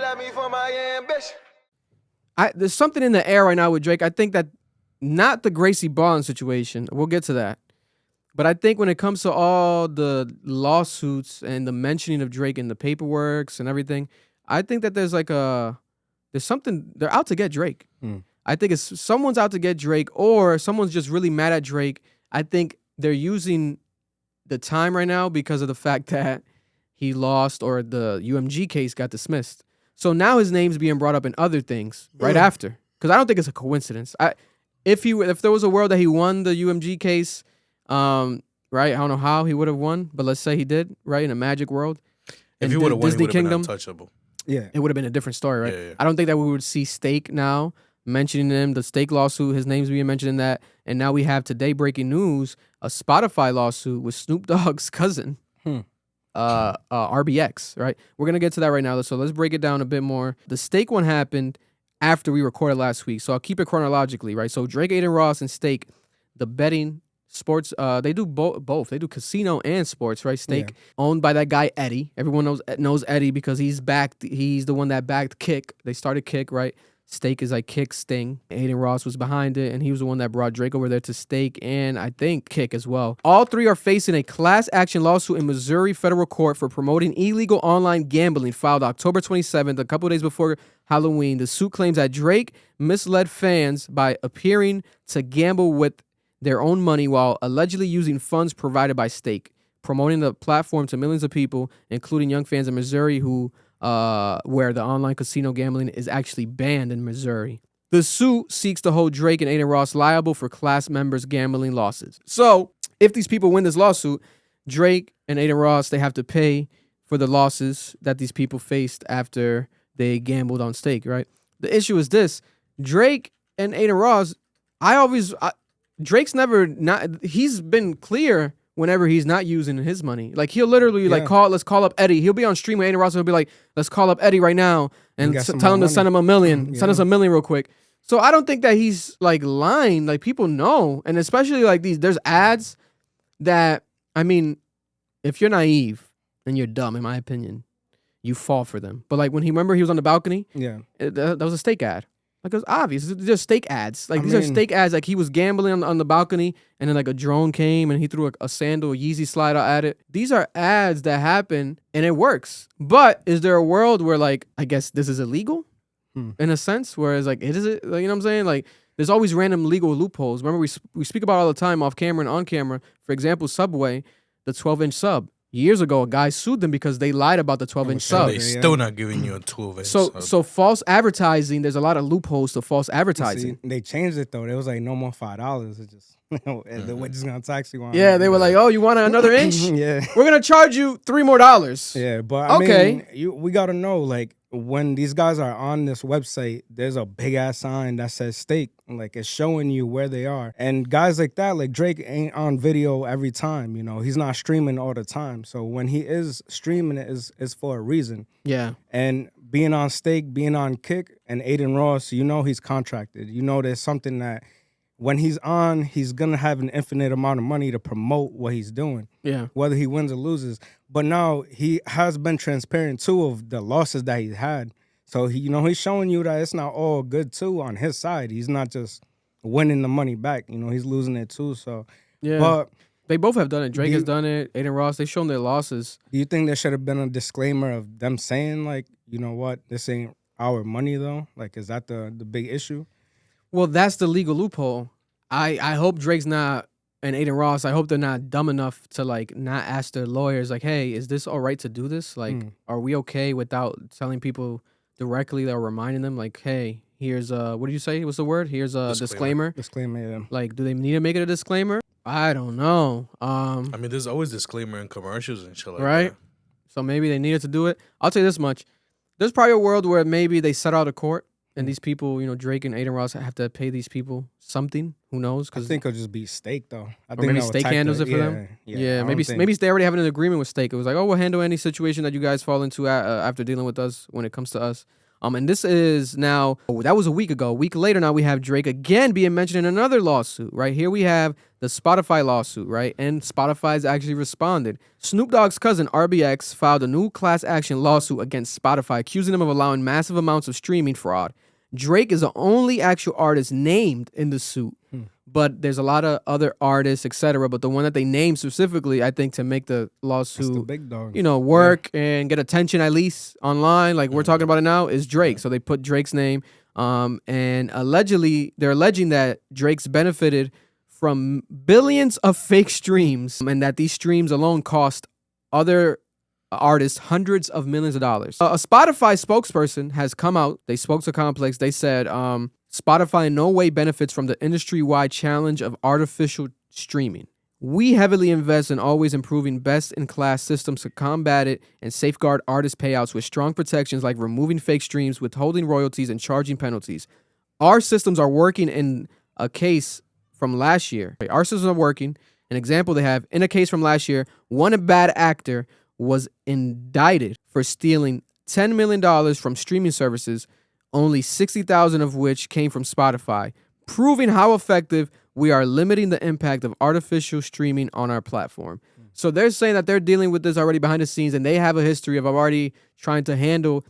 love me for my ambition. There's something in the air right now with Drake. I think that not the Gracie Barnes situation. We'll get to that. But I think when it comes to all the lawsuits and the mentioning of Drake in the paperworks and everything, I think that there's something, they're out to get Drake. I think it's someone's out to get Drake or someone's just really mad at Drake. I think they're using the time right now because of the fact that he lost or the UMG case got dismissed. So now his name's being brought up in other things right after. Because I don't think it's a coincidence. If there was a world that he won the UMG case, right? I don't know how he would have won, but let's say he did, right? In a magic world. If he would have won, Disney he would have been Kingdom, untouchable. Yeah. It would have been a different story, right? Yeah. I don't think that we would see Steak now mentioning him, the Steak lawsuit, his name's being mentioned in that. And now we have today breaking news, a Spotify lawsuit with Snoop Dogg's cousin. RBX, right? We're going to get to that right now. So let's break it down a bit more. The Steak one happened after we recorded last week. So I'll keep it chronologically, right? So Drake, Aiden Ross, and Steak, the betting sports, they do both. They do casino and sports, right? Steak, owned by that guy, Eddie. Everyone knows Eddie because he's the one that backed Kick. They started Kick, right? Steak is like Kick, Sting. Aiden Ross was behind it, and he was the one that brought Drake over there to Steak and I think Kick as well. All three are facing a class action lawsuit in Missouri federal court for promoting illegal online gambling filed October 27th, a couple days before Halloween. The suit claims that Drake misled fans by appearing to gamble with their own money while allegedly using funds provided by Steak, promoting the platform to millions of people, including young fans in Missouri where the online casino gambling is actually banned in Missouri. The suit seeks to hold Drake and Aiden Ross liable for class members' gambling losses. So, if these people win this lawsuit, Drake and Aiden Ross, they have to pay for the losses that these people faced after they gambled on Steak, right? The issue is this. Drake and Aiden Ross, Drake's he's been clear whenever he's not using his money. Like, he'll literally let's call up Eddie. He'll be on stream with Aiden Ross and he'll be like, let's call up Eddie right now and tell him to send him $1 million. Send us $1 million real quick. So I don't think that he's like lying. Like, people know. And especially like there's ads that, I mean, if you're naive and you're dumb, in my opinion, you fall for them. But like when he was on the balcony, that was a Steak ad. Like, it was obvious. It's just Steak ads. Like, these are Steak ads. Like, he was gambling on the balcony, and then, like, a drone came, and he threw a sandal, a Yeezy slide at it. These are ads that happen, and it works. But is there a world where, like, I guess this is illegal? In a sense? Whereas, like, it is it? Like, you know what I'm saying? Like, there's always random legal loopholes. Remember, we speak about all the time off camera and on camera. For example, Subway, the 12-inch sub. Years ago, a guy sued them because they lied about the 12-inch sub. They still not giving you a 12-inch sub. So false advertising, there's a lot of loopholes to false advertising. See, they changed it, though. It was like no more $5. It's just, we're just going to tax you on. Yeah, they were like, oh, you want another inch? Yeah. We're going to charge you $3 more. Yeah, but I mean, we got to know, like, when these guys are on this website, there's a big ass sign that says Steak. Like, it's showing you where they are. And guys like that, like Drake ain't on video every time, you know. He's not streaming all the time. So when he is streaming it is for a reason. Yeah. And being on Steak, being on Kick, and Aiden Ross, you know he's contracted. You know there's something that when he's on, he's going to have an infinite amount of money to promote what he's doing. Yeah. Whether he wins or loses. But now he has been transparent, too, of the losses that he's had. So, he's showing you that it's not all good, too, on his side. He's not just winning the money back. You know, he's losing it, too. So, yeah. But they both have done it. Drake has done it. Aiden Ross, they've shown their losses. Do you think there should have been a disclaimer of them saying, like, you know what, this ain't our money, though? Like, is that the big issue? Well, that's the legal loophole. I hope Drake's not, and Aiden Ross, I hope they're not dumb enough to, like, not ask their lawyers, like, hey, is this all right to do this? Like, are we okay without telling people directly or reminding them, like, hey, here's what did you say? What's the word? Here's a disclaimer. Disclaimer, yeah. Like, do they need to make it a disclaimer? I don't know. I mean, there's always disclaimer in commercials and shit like right? that. So maybe they needed to do it. I'll tell you this much. There's probably a world where maybe they settle out of court and these people, Drake and Aiden Ross have to pay these people something. Who knows? I think it'll just be Steak, though. Or maybe Steak handles it for them. Yeah, maybe they already have an agreement with Steak. It was like, oh, we'll handle any situation that you guys fall into after dealing with us when it comes to us. And this is now, that was a week ago. A week later now we have Drake again being mentioned in another lawsuit, right? Here we have the Spotify lawsuit, right? And Spotify's actually responded. Snoop Dogg's cousin, RBX, filed a new class action lawsuit against Spotify, accusing them of allowing massive amounts of streaming fraud. Drake is the only actual artist named in the suit, but there's a lot of other artists, etc. But the one that they named specifically, I think, to make the lawsuit, the big dog. Work and get attention at least online, like we're talking about it now, is Drake. So they put Drake's name, and allegedly, they're alleging that Drake's benefited from billions of fake streams, and that these streams alone cost other artists hundreds of millions of dollars. A Spotify spokesperson has come out. They spoke to Complex. They said Spotify in no way benefits from the industry-wide challenge of artificial streaming. We heavily invest in always improving best-in-class systems to combat it and safeguard artist payouts with strong protections like removing fake streams, withholding royalties, and charging penalties. Our systems are working in a case from last year. Our systems are working. An example they have, in a case from last year, one bad actor was indicted for stealing $10 million from streaming services, only $60,000 of which came from Spotify, proving how effective we are limiting the impact of artificial streaming on our platform. So they're saying that they're dealing with this already behind the scenes, and they have a history of already trying to handle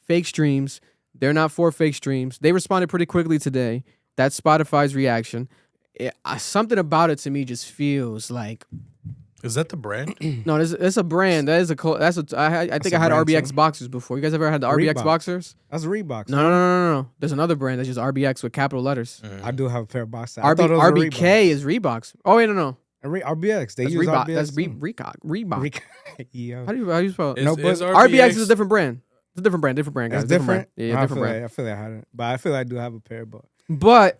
fake streams. They're not for fake streams. They responded pretty quickly today. That's Spotify's reaction. Something about it to me just feels like... Is that the brand? No, it's a brand. I think I had RBX too. Boxers before. You guys ever had the RBX boxers? That's Reebok. No. There's another brand that's just RBX with capital letters. I do have a pair of boxers. RBK is Reeboks. Oh wait, no. RBX. They that's use Reebok. RBX. That's Reebok. Yeah. How do you spell it? No, but RBX is a different brand. It's a different brand. Guys. It's different. Yeah, different brand. I feel like I had it, but I feel like I do have a pair. But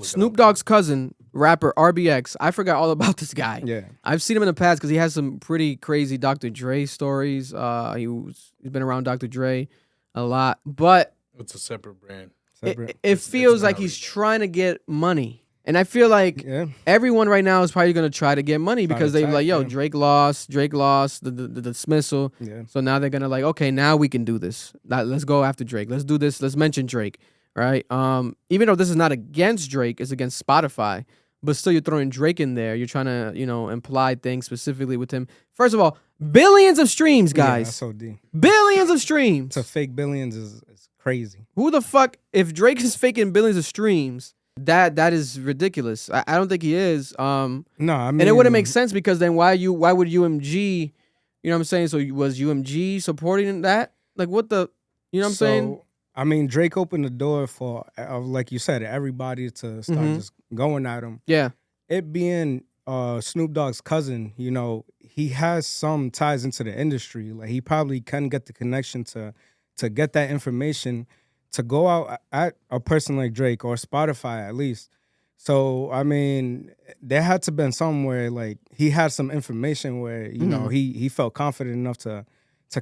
Snoop Dogg's cousin, rapper RBX, I forgot all about this guy. Yeah, I've seen him in the past because he has some pretty crazy Dr. Dre stories. He's been around Dr. Dre a lot, but it's a separate brand. It feels like he's trying to get money, and I feel like everyone right now is probably gonna try to get money because they're like, "Yo, Drake lost the dismissal." Yeah. So now they're gonna like, okay, now we can do this. Let's go after Drake. Let's do this. Let's mention Drake. Right. Even though this is not against Drake, it's against Spotify, but still you're throwing Drake in there. You're trying to, imply things specifically with him. First of all, billions of streams, guys. Yeah, that's OD. Billions of streams. To fake billions is crazy. Who the fuck, if Drake is faking billions of streams, that is ridiculous. I don't think he is. No, I mean, and it wouldn't make sense because then why would UMG, you know what I'm saying? So was UMG supporting that? Like what the, you know what I'm saying? I mean, Drake opened the door for, like you said, everybody to start just going at him. Yeah. It being Snoop Dogg's cousin, he has some ties into the industry. Like he probably can get the connection to get that information to go out at a person like Drake or Spotify at least. So, I mean, there had to been somewhere like he had some information where, he felt confident enough to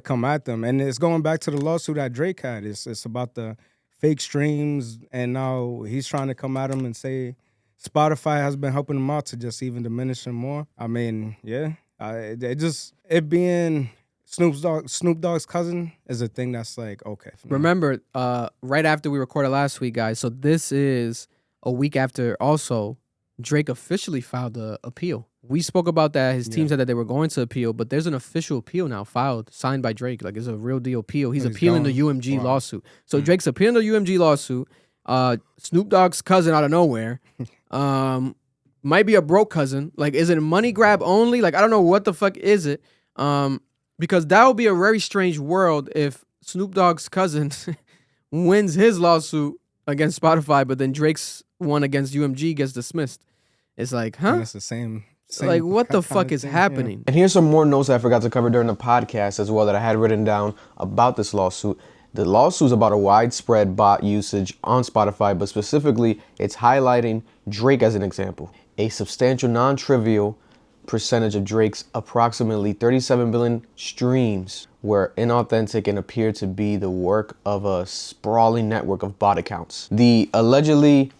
come at them. And it's going back to the lawsuit that Drake had. It's about the fake streams, and now he's trying to come at him and say Spotify has been helping him out to just even diminish him more. I mean, yeah. It being Snoop Dogg's cousin is a thing that's like, okay. Remember, right after we recorded last week, guys, so this is a week after also Drake officially filed the appeal. We spoke about that. His team said that they were going to appeal, but there's an official appeal now filed, signed by Drake. Like, it's a real deal appeal. He's appealing the UMG lawsuit. So Drake's appealing the UMG lawsuit. Snoop Dogg's cousin out of nowhere. Might be a broke cousin. Like, is it a money grab only? Like, I don't know what the fuck is it. Because that would be a very strange world if Snoop Dogg's cousin wins his lawsuit against Spotify, but then Drake's one against UMG gets dismissed. It's like, huh? It's the same. Like, what the fuck is happening? Yeah. And here's some more notes I forgot to cover during the podcast as well that I had written down about this lawsuit. The lawsuit is about a widespread bot usage on Spotify, but specifically, it's highlighting Drake as an example. A substantial, non-trivial percentage of Drake's approximately 37 billion streams were inauthentic and appeared to be the work of a sprawling network of bot accounts. The allegedly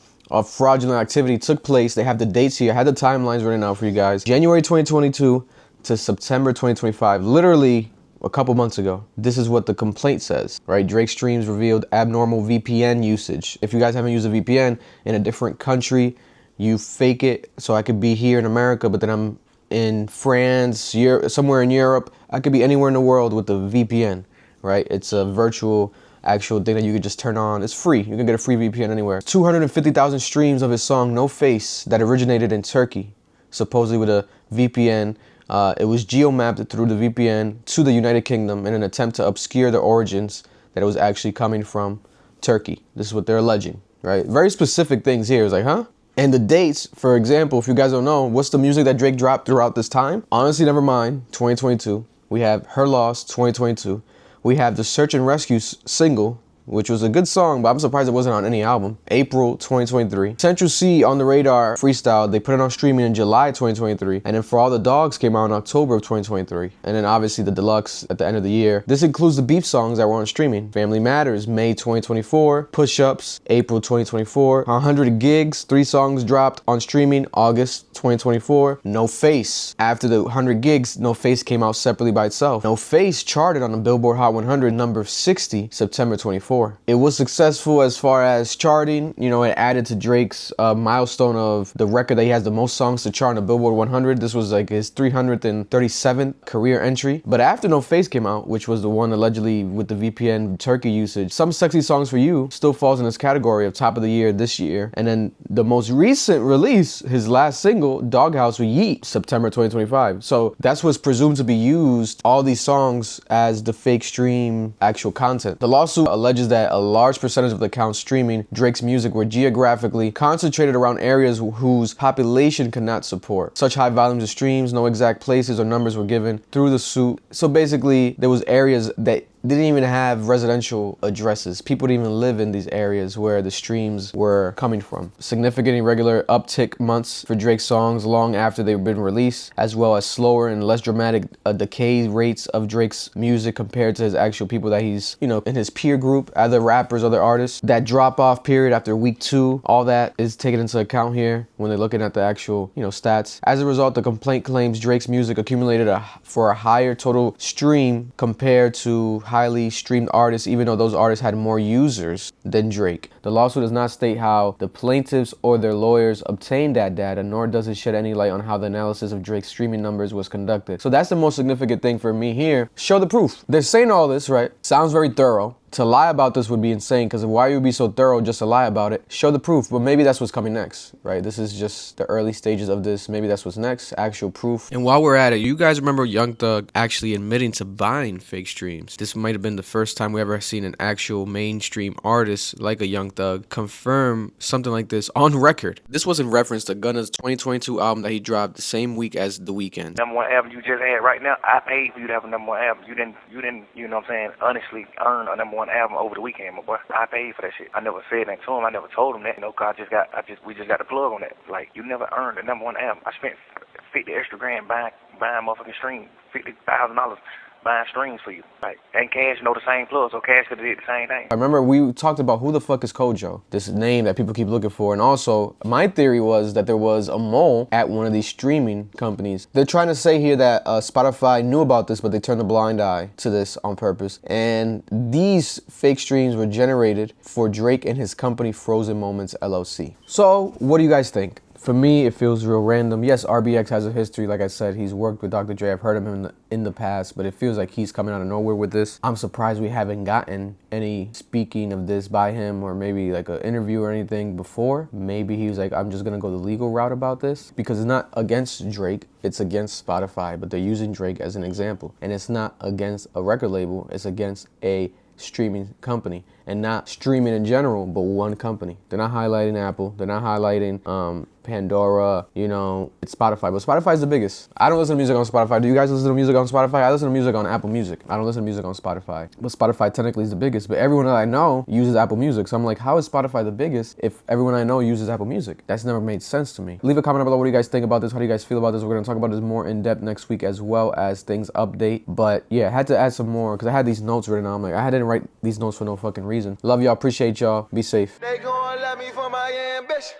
fraudulent activity took place. They have the dates here. I had the timelines written out for you guys. January 2022 to September 2025. Literally a couple months ago. This is what the complaint says, right? Drake streams revealed abnormal VPN usage. If you guys haven't used a VPN in a different country, you fake it. So I could be here in America, but then I'm in France, somewhere in Europe. I could be anywhere in the world with the VPN, right? It's a virtual actual thing that you could just turn on. It's free. You can get a free VPN anywhere. 250,000 streams of his song No Face that originated in Turkey, supposedly with a VPN. It was geo-mapped through the VPN to the United Kingdom in an attempt to obscure the origins that it was actually coming from Turkey. This is what they're alleging, right? Very specific things here. It's like, huh? And the dates, for example, if you guys don't know, what's the music that Drake dropped throughout this time? Honestly, Never Mind, 2022. We have Her Loss, 2022. We have the Search and Rescue single, which was a good song, but I'm surprised it wasn't on any album. April 2023. Central C on the Radar freestyle, they put it on streaming in July 2023. And then For All the Dogs came out in October of 2023. And then obviously the deluxe at the end of the year. This includes the beef songs that were on streaming. Family Matters, May 2024. Push Ups, April 2024. 100 Gigs, 3 songs dropped on streaming, August 2024. No Face. After the 100 Gigs, No Face came out separately by itself. No Face charted on the Billboard Hot 100, number 60, September 24. It was successful as far as charting. You know, it added to Drake's milestone of the record that he has the most songs to chart on the Billboard 100. This was like his 337th career entry. But after No Face came out, which was the one allegedly with the VPN Turkey usage, Some Sexy Songs for You still falls in this category of top of the year this year. And then the most recent release, his last single, Doghouse with Yeet, September 2025. So that's what's presumed to be used, all these songs, as the fake stream actual content. The lawsuit alleges that a large percentage of the accounts streaming Drake's music were geographically concentrated around areas whose population could not support such high volumes of streams. No exact places or numbers were given through the suit. So basically, there was areas that didn't even have residential addresses. People didn't even live in these areas where the streams were coming from. Significant irregular uptick months for Drake's songs long after they've been released, as well as slower and less dramatic decay rates of Drake's music compared to his actual people that he's, you know, in his peer group, other rappers, other artists. That drop-off period after week 2, all that is taken into account here when they're looking at the actual, you know, stats. As a result, the complaint claims Drake's music accumulated for a higher total stream compared to highly streamed artists, even though those artists had more users than Drake. The lawsuit does not state how the plaintiffs or their lawyers obtained that data, nor does it shed any light on how the analysis of Drake's streaming numbers was conducted. So that's the most significant thing for me here. Show the proof. They're saying all this, right? Sounds very thorough. To lie about this would be insane, because why you would be so thorough just to lie about it? Show the proof, but maybe that's what's coming next, right? This is just the early stages of this. Maybe that's what's next, actual proof. And while we're at it, you guys remember Young Thug actually admitting to buying fake streams? This might have been the first time we ever seen an actual mainstream artist like a Young Thug confirm something like this on record. This was in reference to Gunna's 2022 album that he dropped the same week as The Weeknd. Number 1 album you just had right now, I paid for you to have a number 1 album. You didn't, you know what I'm saying, honestly earn a number 1 album over the weekend, my boy. I paid for that shit. I never said that to him. I never told him that. You know, cause we just got the plug on that. Like, you never earned a number 1 album. I spent 50 extra grand buying motherfucking stream, $50,000 buying streams for you. Like, and Cash know the same plug, so Cash could have did the same thing. I remember we talked about who the fuck is Kojo, this name that people keep looking for. And also, my theory was that there was a mole at one of these streaming companies. They're trying to say here that Spotify knew about this, but they turned a blind eye to this on purpose. And these fake streams were generated for Drake and his company Frozen Moments LLC. So, what do you guys think? For me, it feels real random. Yes, RBX has a history. Like I said, he's worked with Dr. Dre. I've heard of him in the past, but it feels like he's coming out of nowhere with this. I'm surprised we haven't gotten any speaking of this by him, or maybe like an interview or anything before. Maybe he was like, I'm just gonna go the legal route about this, because it's not against Drake, it's against Spotify, but they're using Drake as an example. And it's not against a record label, it's against a streaming company, and not streaming in general, but one company. They're not highlighting Apple, they're not highlighting Pandora, you know, it's Spotify, but Spotify's the biggest. I don't listen to music on Spotify. Do you guys listen to music on Spotify? I listen to music on Apple Music. I don't listen to music on Spotify. But Spotify technically is the biggest, but everyone that I know uses Apple Music. So I'm like, how is Spotify the biggest if everyone I know uses Apple Music? That's never made sense to me. Leave a comment below what do you guys think about this? How do you guys feel about this? We're gonna talk about this more in depth next week as well as things update. But yeah, I had to add some more because I had these notes written down. I'm like, I didn't write these notes for no fucking reason. Love y'all, appreciate y'all, be safe. They gon' love me for my ambition.